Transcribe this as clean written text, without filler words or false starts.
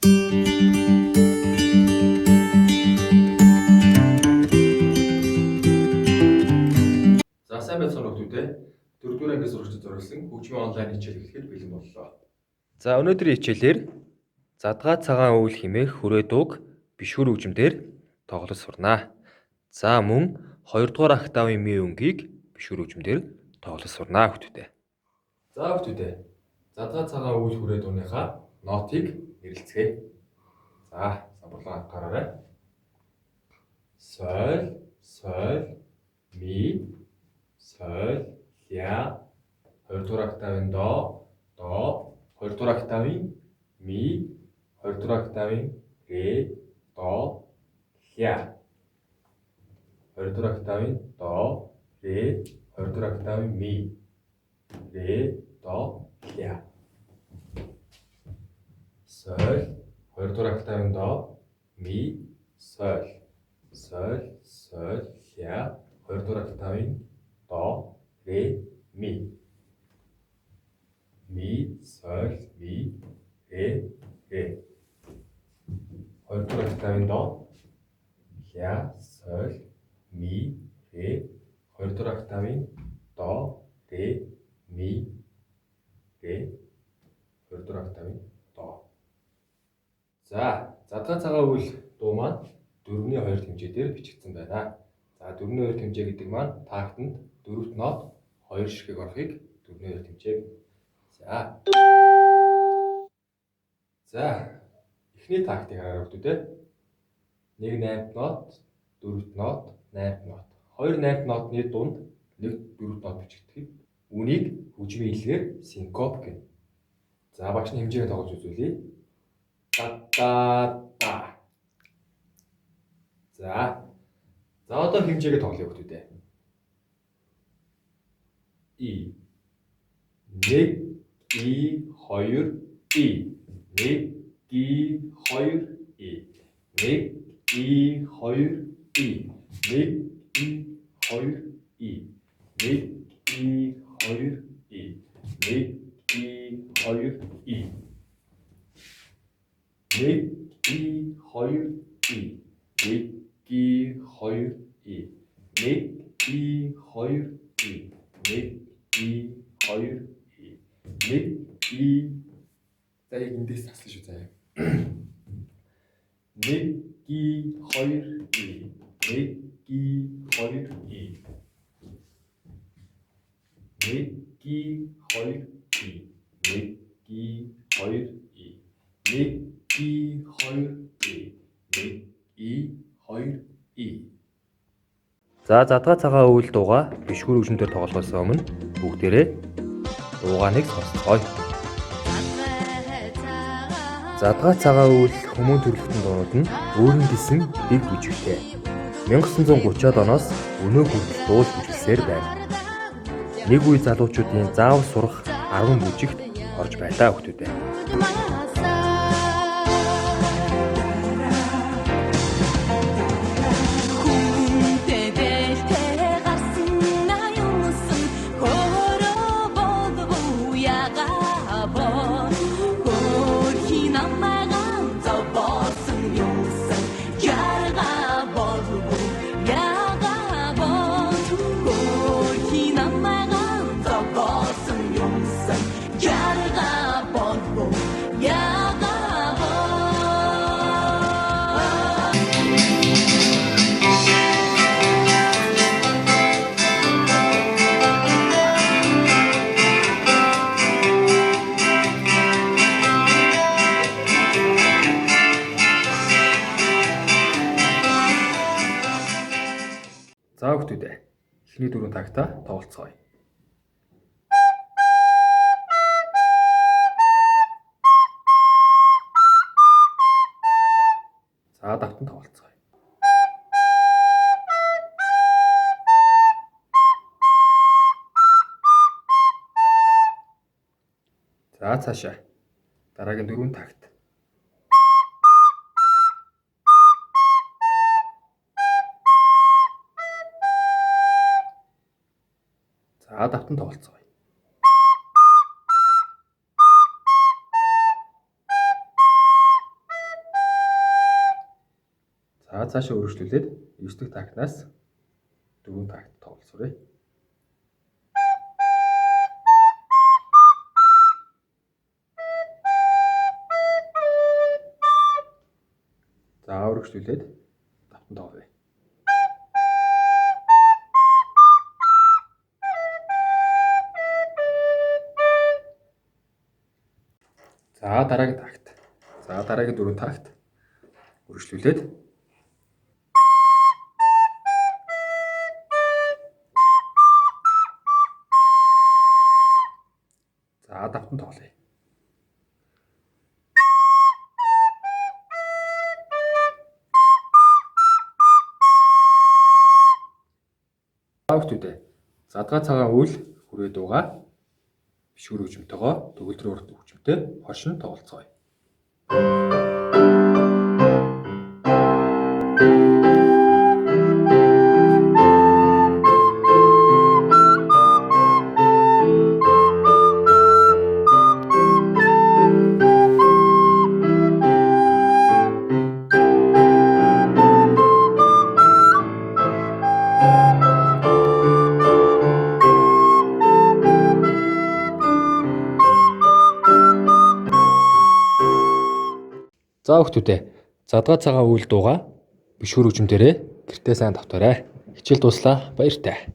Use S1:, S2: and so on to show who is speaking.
S1: За сайн байцгаана уу гэдэг. 4-р ангид сурагчид зориулсан хөгжмийн онлайн хичээл эхлэхэд бэлэн боллоо. За өнөөдрийн хичээлээр задгаа цагаан өвөл хэмээх хүрээ дууг бишгүр хөгжмөөр тоглож сурнаа. За мөн 2-р октавын ми өнгийг бишгүр хөгжмөөр тоглож сурнаа хүүхдүүдээ. За хүүхдүүдээ задгаа цагаан өвөл хүрээ дууныхаа нотыг нэрлэлцгээе. За самбарлаа гараарай. Соль, соль, ми, соль, ля, 2-р октавын до, 2-р октавын ми, 2-р октавын ре, до, ля. 2-р октавын до, ре, 2-р октавын ми, ре, до, ля. Соль, 2-р октавын до, ми, соль, соль, соль, ля, 2-р октавын до, ре, ми. Ми, соль, ми, ре, ре. 2-р октавын до, ля, соль, ми, ре. 2-р октавын до, ре, ми, ре. 2-р октавын до. За, задгаа цагаан өвөл дуу маань 4-ний 2 хэмжээгээр бичигдсэн байна. За 4-ний 2 хэмжээ гэдэг маань тактанд 4-т нот 2 ширхэг орохыг 4-ний 2 хэмжээ. За эхний тактыг хараа хүүхдүүдээ. 1 8-т нот, 4-т нот, 8-т нот. 2 8-т нотны дунд 1 4-т нот бичигдэхэд үүнийг хөгжмийн хэллэгээр синкоп гэнэ. За багш нь хэмжээгээ тоглож үзүүлье. Та. За одоо хэмжээгээ тоглоё хүүхдүүдээ. И 1 И 2 И 1 И 2 И 1 И 2 И 1 И 2 И 1 И 2 И 1 И 2 И 1 И 2 И 1 И 2 И 1 И 2 И 1 И 2 1 И. За яг эндээс таслаа шүү заяа. 1 И 2 И 1 И 2 И 1 И 2 И 1 И 2 И 1 И 2 И 1 И 2 И. За задгаа цагаан өвөл дууга бишгүр хөгжмөөр тоглохоос өмнө бүгдээрээ дуугааныг сонсцгоё. Задгаа цагаан өвөл хүмүүн төрөлхтөн дуунууд нь өөрийн гэсэн дэг бүжигтэй. 1930-аад оноос өнөө хүртэл дуулж бүжиглсээр байна. Нэг үе залуучуудын заавал сурах 10 бүжигт орж байлаа хүүхдүүдээ. За хүүхдүүдээ эхний 4 тагтаа тоглоцгоё. За давтан тоглоцгоё. За цаашаа дараагийн 4 тагт. За давтан тоглоцгоё. За цаашаа үргэлжлүүлээд 9 дахь тактнаас 4 такт тоглолцоорой. За үргэлжлүүлээд давтан тоглоё. За дараагийн такт. За дараагийн 4 такт үргэлжлүүлээд за давтан тоглоё. Хүүхдүүдээ задгаа цагаан үйл хүрээ дуугаа бишгүр хөгжмөнтэйгоо төгөлдрийн урт хөгжмөнтэй хошин тоглолцгоё. За хүүхдүүдээ задгаа цагаан үйл дуугаа бишгүр хөгжмөнтөөрөө гэртээ сайн давтаарай. Хичээл дуслаа. Баяртай.